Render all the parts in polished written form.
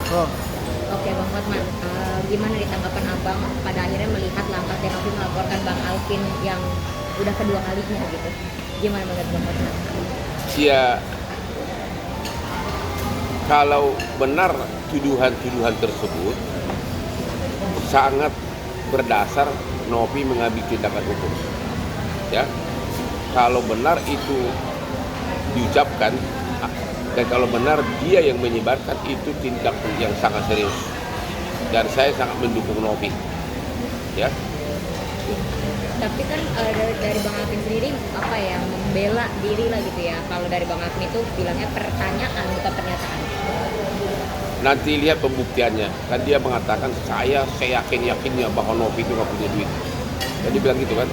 Oh, Oke Bang Hotman, gimana nih tanggapan Abang pada akhirnya melihat langkah Tenovi melaporkan Bang Alvin yang udah kedua kalinya gitu? Gimana menurut Bang Hotman? Ya, kalau benar tuduhan-tuduhan tersebut sangat berdasar Novi mengambil tindakan hukum. Ya, kalau benar itu diucapkan dan kalau benar dia yang menyebarkan, itu tindak yang sangat serius dan saya sangat mendukung Novi. Ya, Tapi kan dari Bang Alvin sendiri apa ya membela diri lah gitu ya. Kalau dari Bang Alvin itu bilangnya pertanyaan bukan pernyataan. nanti lihat pembuktiannya. Kan dia mengatakan saya yakinnya bahwa Novi itu nggak punya duit. Jadi bilang gitu kan.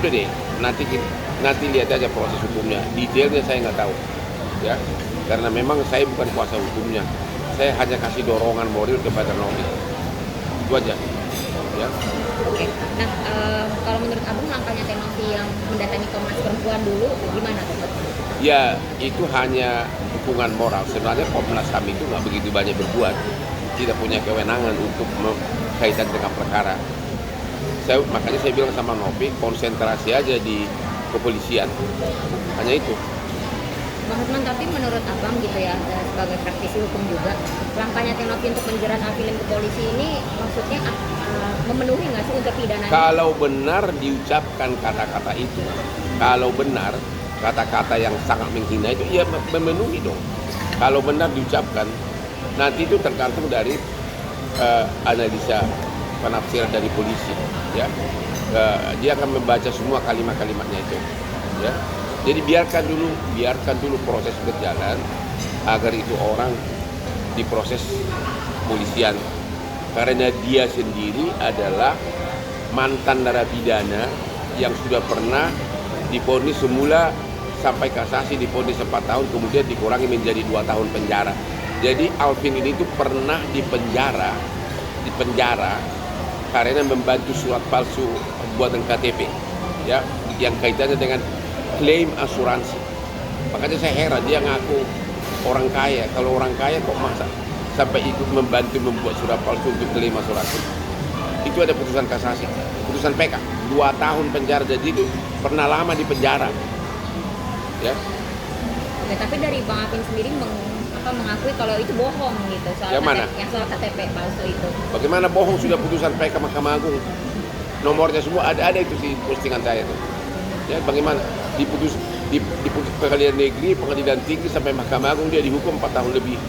Udah deh, nanti lihat aja proses hukumnya. Detailnya saya nggak tahu, ya. Karena memang saya bukan kuasa hukumnya. Saya hanya kasih dorongan moral kepada Novi. Itu aja, ya. Oke. Nah, kalau menurut Abang langkahnya Tenovi yang mendatangi Komnas Perempuan dulu gimana tuh? Ya, itu hanya dukungan moral. Sebenarnya Komnas HAM itu nggak begitu banyak berbuat, tidak punya kewenangan untuk kaitan dengan perkara. Makanya saya bilang sama Novi, konsentrasi aja di kepolisian. Hanya itu. Bang Hotman, tapi menurut Abang gitu ya, sebagai praktisi hukum juga, langkahnya Tenovi untuk menjerat Alvin ke polisi ini maksudnya memenuhi nggak sih unsur pidananya? Kalau benar diucapkan kata-kata itu, kalau benar kata-kata yang sangat menghina itu, ya memenuhi dong. Kalau benar diucapkan, nanti itu tergantung dari analisa penafsiran dari polisi, ya. Dia akan membaca semua kalimat-kalimatnya itu, ya. Jadi biarkan dulu proses berjalan agar itu orang diproses polisian. Karena dia sendiri adalah mantan narapidana yang sudah pernah divonis semula sampai kasasi divonis 4 tahun, kemudian dikurangi menjadi 2 tahun penjara. Jadi Alvin ini tuh pernah dipenjara karena membantu surat palsu buatan KTP, ya, yang kaitannya dengan klaim asuransi. Makanya saya heran, dia ngaku orang kaya. Kalau orang kaya kok masa sampai ikut membantu membuat surat palsu untuk klaim asuransi? Itu ada putusan kasasi, putusan PK 2 tahun penjara. Jadi itu pernah lama di penjara, ya. Oke, tapi dari Bang Alvin sendiri mengakui kalau itu bohong gitu soal Yang mana? yang soal KTP palsu itu. Bagaimana bohong, sudah putusan PK Mahkamah Agung, nomornya semua ada itu di postingan saya itu. Ya, bagaimana diputus pengadilan negeri, pengadilan tinggi sampai Mahkamah Agung, dia dihukum 4 tahun lebih.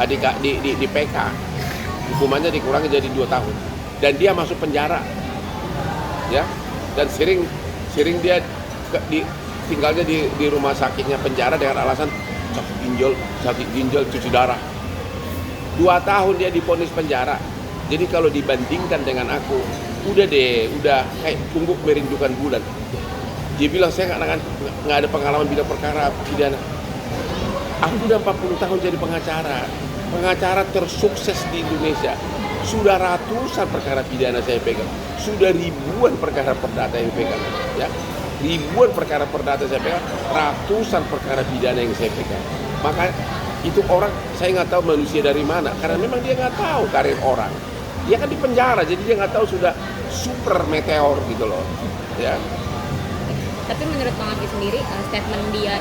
Di PK hukumannya dikurangi jadi 2 tahun dan dia masuk penjara, ya. Dan sering dia tinggalnya di rumah sakitnya penjara dengan alasan sakit ginjal cuci darah. 2 tahun dia divonis penjara. Jadi kalau dibandingkan dengan aku, udah kayak tunggu merindukan bulan. Dia bilang saya nggak ada pengalaman bidang perkara pidana. Aku udah 40 tahun jadi pengacara tersukses di Indonesia. Sudah ratusan perkara pidana saya pegang, sudah ribuan perkara perdata yang pegang, ya. Ribuan perkara perdata saya pegang, ratusan perkara pidana yang saya pegang. Maka itu orang, saya nggak tahu manusia dari mana, karena memang dia nggak tahu karir orang. Dia kan di penjara, jadi dia nggak tahu sudah super meteor gitu loh, ya. Tapi menurut Bang Alvin sendiri statement dia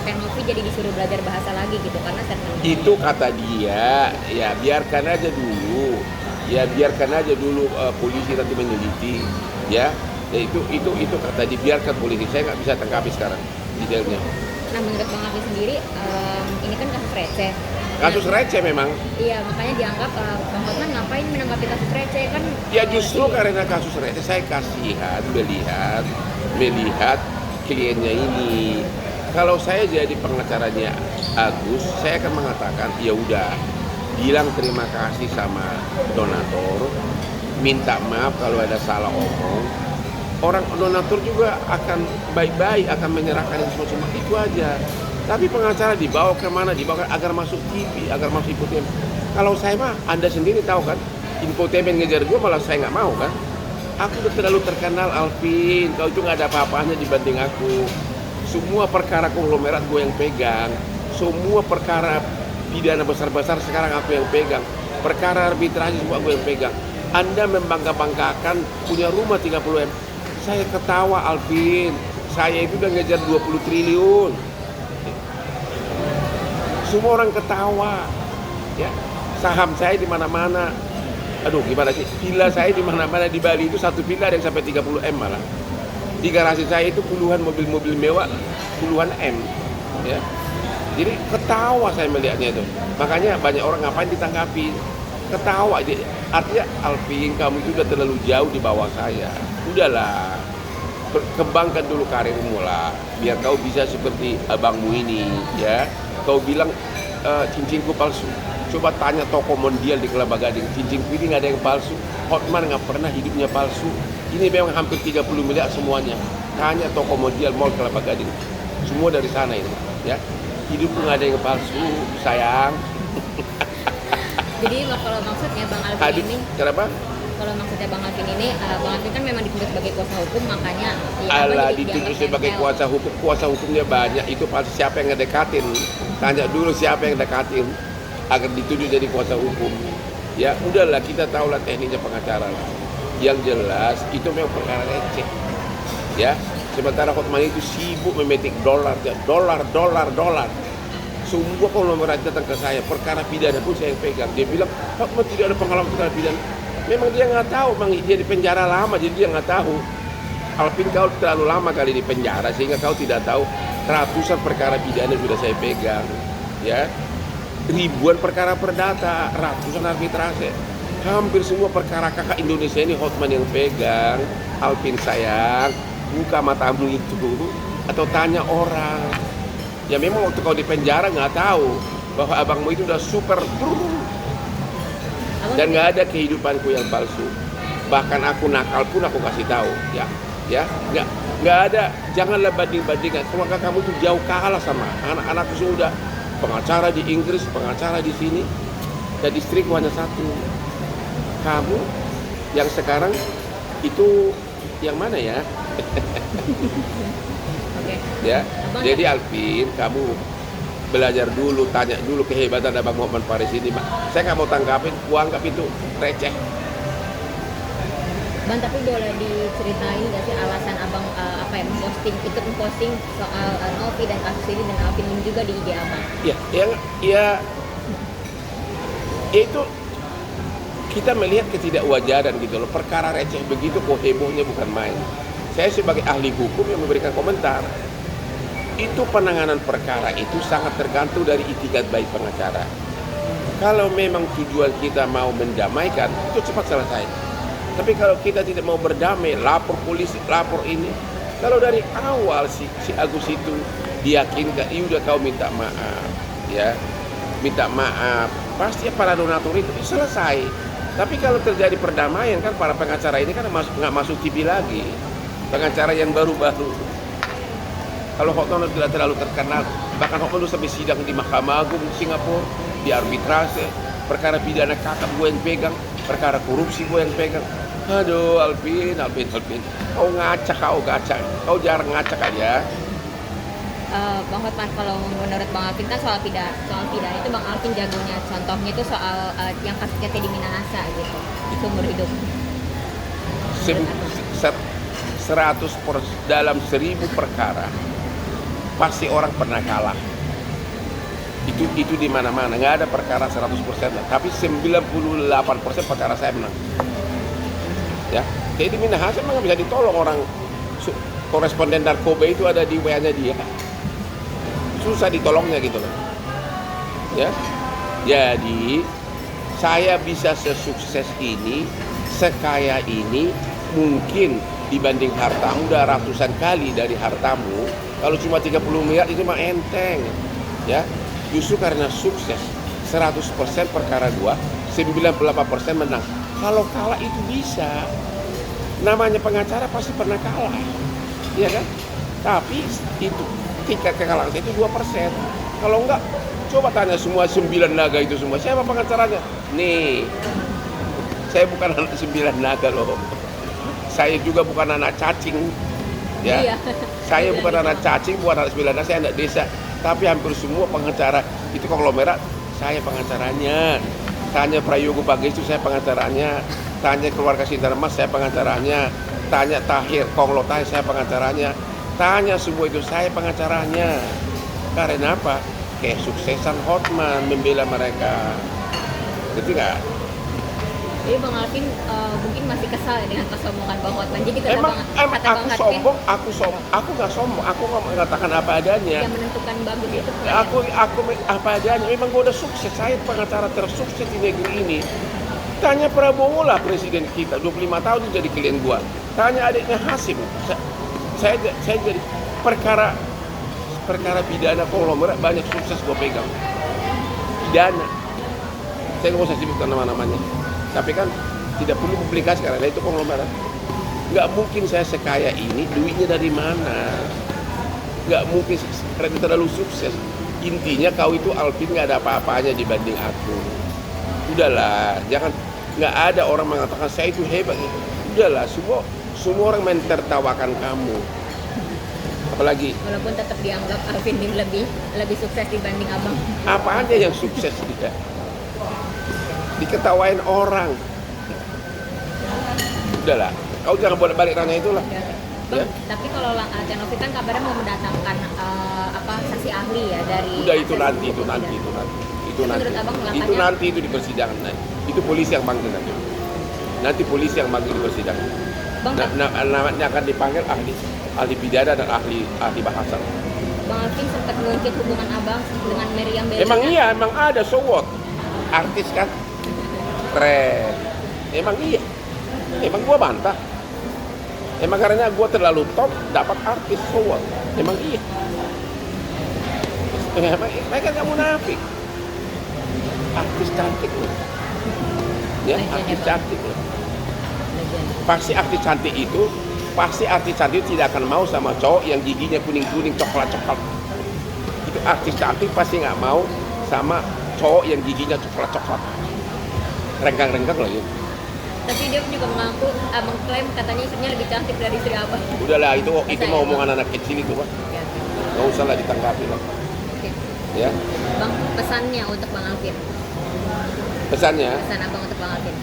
Tenovi jadi disuruh belajar bahasa lagi gitu karena statement Itu kata dia, ya biarkan aja dulu, polisi nanti meneliti, ya. Ya itu kata dia, biarkan polisi, saya nggak bisa tanggapi sekarang detailnya. Nah, menurut Bang Alvin sendiri ini kan kasus receh. Kasus receh memang. Iya, makanya dianggap Bang Hotman ngapain menanggapi kasus receh kan? Ya justru karena kasus receh saya kasihan melihat kliennya ini. Kalau saya jadi pengacaranya Agus, saya akan mengatakan ya udah, bilang terima kasih sama donatur, minta maaf kalau ada salah omong. Orang donatur juga akan baik-baik, akan menyerahkan semua itu aja. Tapi pengacara dibawa kemana? Dibawa agar masuk TV, agar masuk infotainment. Kalau saya mah, Anda sendiri tahu kan, infotainment ngejar gue, malah saya nggak mau kan. Aku udah terlalu terkenal, Alvin. Kau itu nggak ada apa-apanya dibanding aku. Semua perkara konglomerat gue yang pegang. Semua perkara pidana besar-besar sekarang aku yang pegang. Perkara arbitrasi semua aku yang pegang. Anda membangga-banggakan punya rumah 30 M. Saya ketawa, Alvin. Saya itu udah ngejar 20 triliun. Semua orang ketawa. Ya, saham saya di mana-mana. Aduh, gimana sih? Villa saya di mana-mana di Bali itu satu villa ada yang sampai 30 M malah. Di garasi saya itu puluhan mobil-mobil mewah, puluhan M. Ya. Jadi ketawa saya melihatnya itu. Makanya banyak orang ngapain ditanggapi. Ketawa. Artinya, Alvin, kamu itu udah terlalu jauh di bawah saya. Udahlah. Kembangkan dulu karirmu lah. Biar kau bisa seperti abangmu ini. Ya. Kau bilang cincinku palsu. Coba tanya toko mondial di Kelapa Gading, cincinku ini nggak ada yang palsu. Hotman nggak pernah hidupnya palsu. Ini memang hampir 30 miliar semuanya. Tanya toko mondial mall Kelapa Gading, semua dari sana ini. Ya, hidupku nggak ada yang palsu, sayang. Jadi kalau maksudnya Bang Alvin ini, kenapa? Kalau maksudnya Bang Alvin ini, Bang Alvin kan memang ditunjuk sebagai kuasa hukum, makanya Ditunjuk sebagai kuasa hukum, kuasa hukumnya banyak. Itu pasti siapa yang ngedekatin. Tanya dulu siapa yang dekatin agar ditunjuk jadi kuasa hukum. Ya udahlah, kita tahulah tekniknya pengacara lah. Yang jelas itu memang perkara receh. Ya, sementara Hotman itu sibuk memetik dolar. Semua konglomerat datang ke saya, perkara pidana pun saya yang pegang. Dia bilang, Hotman tidak ada pengalaman perkara pidana. Memang dia nggak tahu, memang dia di penjara lama, jadi dia nggak tahu. Alvin, kau terlalu lama kali di penjara sehingga kau tidak tahu ratusan perkara pidana sudah saya pegang. Ya. Ribuan perkara perdata, ratusan arbitrase. Hampir semua perkara kakak Indonesia ini Hotman yang pegang. Alvin sayang, buka matamu itu atau tanya orang. Ya memang waktu kau di penjara nggak tahu bahwa abangmu itu udah super dan nggak ada kehidupanku yang palsu. Bahkan aku nakal pun aku kasih tahu. Ya, nggak ada. Janganlah banding-bandingkan. Keluarga kamu tuh jauh kalah sama anak-anakku sudah. Pengacara di Inggris, pengacara di sini, dan istriku hanya satu. Kamu yang sekarang itu yang mana ya? Okay. Ya, jadi Alvin, kamu belajar dulu, tanya dulu kehebatan Abang Hotman Paris ini. Saya nggak mau tanggapin, anggap itu receh. Bang, tapi boleh diceritain nggak sih alasan Abang memposting soal Novi dan kasus ini dan Alvin ini juga di IG Abang? Ya itu kita melihat ketidakwajaran gitu loh. Perkara receh begitu kok hebohnya bukan main. Saya sebagai ahli hukum yang memberikan komentar. Itu penanganan perkara itu sangat tergantung dari itikat baik pengacara. Kalau memang tujuan kita mau mendamaikan, itu cepat selesai. Tapi kalau kita tidak mau berdamai, lapor polisi, lapor ini. Kalau dari awal si Agus itu diyakinkan, udah kau minta maaf, ya, minta maaf, pasti para donatur itu selesai. Tapi kalau terjadi perdamaian kan para pengacara ini kan nggak masuk TV lagi, pengacara yang baru-baru. Kalau Hotman tidak terlalu terkenal, bahkan Hotman sampai sidang di Mahkamah Agung Singapura, di arbitrase, perkara pidana kakak gue yang pegang, perkara korupsi gue yang pegang. Aduh, Alvin, kau jarang ngacak aja. Bang Hotman, kalau menurut Bang Alvin kan soal pidana itu Bang Alvin jagonya. Contohnya itu soal yang kasusnya Teddy Minahasa gitu, seumur hidup. 100% dalam 1000 perkara pasti orang pernah kalah. Itu di mana-mana, nggak ada perkara 100%, tapi 98% perkara saya menang. Ya, Teddy Minahasa memang bisa ditolong orang. Koresponden narkoba itu ada di WA-nya dia. Susah ditolongnya gitu loh. Ya. Jadi saya bisa sesukses ini, sekaya ini, mungkin dibanding hartamu udah ratusan kali dari hartamu. Kalau cuma 30 miliar itu mah enteng. Ya. Justru karena sukses 100% perkara 2, 98% menang. Kalau kalah itu bisa. Namanya pengacara pasti pernah kalah. Iya kan? Tapi itu tingkat kekalahan itu 2%. Kalau enggak, coba tanya semua 9 naga itu semua. Siapa pengacaranya? Nih. Saya bukan anak 9 naga loh. Saya juga bukan anak cacing. Ya. Iya. Saya bukan anak cacing, bukan anak 9 naga, saya anak desa. Tapi hampir semua pengacara itu konglomerat saya pengacaranya. Tanya Prayogo Bagestu, saya pengacaranya. Tanya keluarga Sintermas, saya pengacaranya. Tanya Tahir Konglo Tahir, saya pengacaranya. Tanya semua itu, saya pengacaranya. Karena apa? Kesuksesan Hotman membela mereka. Ngerti nggak? Jadi Bang Alvin mungkin masih kesal ya dengan kesombongan Bang Hotman. Jadi kata Emang kata aku Bang Alvin, sombong, aku nggak sombong, aku nggak mengatakan apa adanya. yang menentukan bagus itu klien. Aku apa adanya. Memang gue udah sukses, saya pengacara tersukses di negeri ini. Tanya Prabowo lah presiden kita, 25 tahun jadi klien gua. Tanya adiknya Hasim, saya jadi perkara pidana konglomerat banyak sukses gue pegang. Pidana, saya nggak usah sebutkan nama-namanya. Tapi kan tidak perlu publikasi karena itu konglomerat. Nggak mungkin saya sekaya ini, duitnya dari mana? Nggak mungkin, karena itu terlalu sukses. Intinya kau itu Alvin nggak ada apa-apanya dibanding aku. Udahlah, jangan, nggak ada orang mengatakan saya itu hebat. Udahlah, semua orang mentertawakan kamu. Apalagi Walaupun tetap dianggap Alvin lebih sukses dibanding abang. apa aja yang sukses dia diketawain orang. Udahlah, kau jangan bolak-balik tanya itulah. Ya. Bang, Ya. tapi kalau Tenovi kan kabarnya mau mendatangkan saksi ahli ya dari. Udah itu nanti. Menurut abang langkahnya? Itu nanti itu di persidangan. Itu polisi yang manggil nanti. Nanti polisi yang manggil di persidangan. Bang, Namanya akan dipanggil ahli pidana dan ahli bahasa. Bang Alvin sempat ngungkit hubungan abang dengan Meriam Bellina. Emang iya, emang ada, so what? Artis kan? Keren. Emang iya. Emang gua bantah. Emang karena gua terlalu top dapat artis, so what? Emang iya. Mereka nggak munafik. Artis cantik loh. Ya, artis cantik loh. Pasti artis cantik tidak akan mau sama cowok yang giginya kuning-kuning, coklat-coklat. Itu artis cantik pasti nggak mau sama cowok yang giginya coklat-coklat. Renggang-renggang lagi. Tapi dia juga mengklaim katanya istrinya lebih cantik dari istri abang. Udahlah, itu mau omongan anak kecil itu, Pak. Ya. Nggak usah lah ditanggapi lah. Oke. Ya. Bang, pesannya untuk Bang Alvin. Pesannya, Pesan abang untuk Bang Alvin.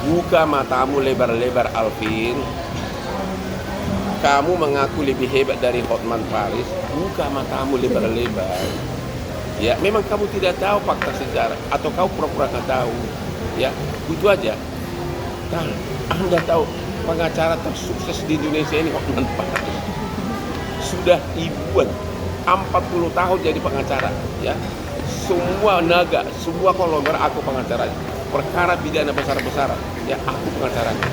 buka matamu lebar-lebar, Alvin. Kamu mengaku lebih hebat dari Hotman Paris. Buka matamu lebar-lebar. Ya, memang kamu tidak tahu fakta sejarah atau kau pura-pura nggak tahu. Ya, itu aja. Nah, Anda tahu pengacara tersukses di Indonesia ini Hotman Paris. Sudah ribuan, 40 tahun jadi pengacara. Ya, semua naga, semua konglomerat aku pengacaranya. Perkara pidana besar-besaran, ya aku pengacaranya.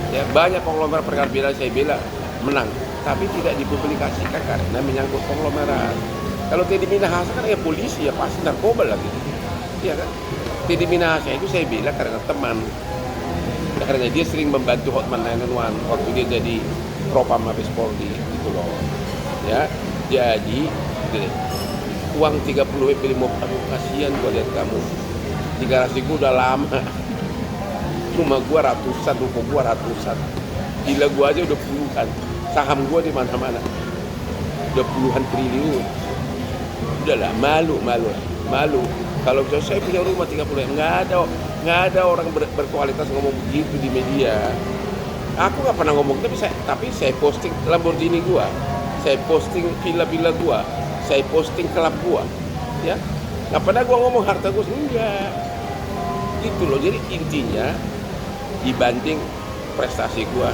Ya banyak konglomerat perkara pidana saya bela menang, tapi tidak dipublikasikan karena menyangkut konglomerat. Kalau Teddy Minahasa kan ya polisi, ya pasti narkoba lagi, ya kan? Teddy Minahasa itu saya bela karena teman, karena dia sering membantu Hotman 911 waktu dia jadi Propam Mabes Polri, gitu loh. Ya, jadi uang 30 WP mau, aduh kasihan gua lihat kamu. Di garasi gua udah lama, rumah gua ratusan, ruko gua ratusan, gila gua aja udah puluhan, saham gua di mana-mana, udah puluhan triliun. Udahlah, malu. Kalau saya punya rumah 30, nggak ada orang berkualitas ngomong begitu di media. Aku nggak pernah ngomong, tapi saya posting Lamborghini gua, saya posting villa-villa gua, saya posting klub gua, ya. Nggak pernah gua ngomong harta gua, enggak. Gitu loh. Jadi intinya dibanding prestasi gua,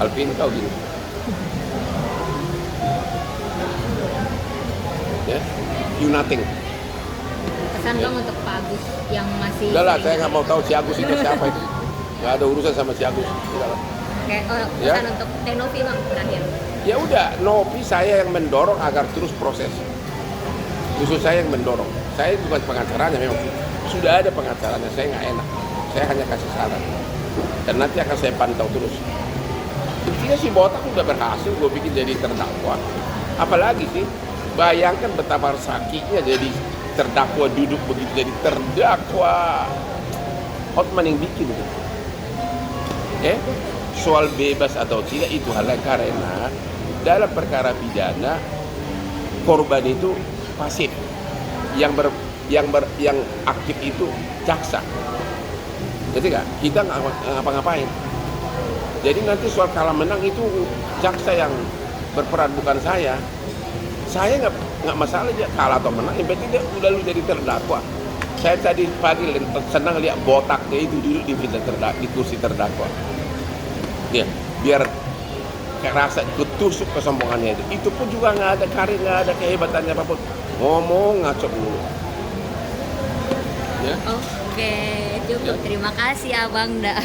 Alvin kau gini. Ya, you nothing. Pesan Bang untuk Pak Agus yang masih. Udah lah, saya nggak mau tahu si Agus itu siapa itu. Nggak ada urusan sama si Agus. Oke, Ya. pesan untuk Tenovi Bang terakhir. Ya udah, Novi saya yang mendorong agar terus proses. Justru saya yang mendorong. Saya bukan pengacaranya, memang sudah ada pengacaranya. Saya nggak enak. Saya hanya kasih saran. Dan nanti akan saya pantau terus. Intinya si Botak udah berhasil gue bikin jadi terdakwa. Apalagi sih? Bayangkan betapa sakitnya jadi terdakwa, duduk begitu jadi terdakwa. Hotman yang bikin itu. Soal bebas atau tidak itu hal yang karena dalam perkara pidana korban itu pasif. yang aktif itu jaksa. Jadi nggak, kita nggak ngapa-ngapain. Jadi nanti soal kalah menang itu jaksa yang berperan, bukan saya. Saya nggak masalah dia kalah atau menang, yang penting dia udah lu jadi terdakwa. Saya tadi pagi senang lihat botaknya itu duduk di kursi terdakwa. Ya, biar kayak rasa ketusuk kesombongannya itu. Itu pun juga nggak ada karir, nggak ada kehebatannya apapun. Ngomong ngaco dulu. Ya. Oke, cukup. Ya. Terima kasih Abang Da.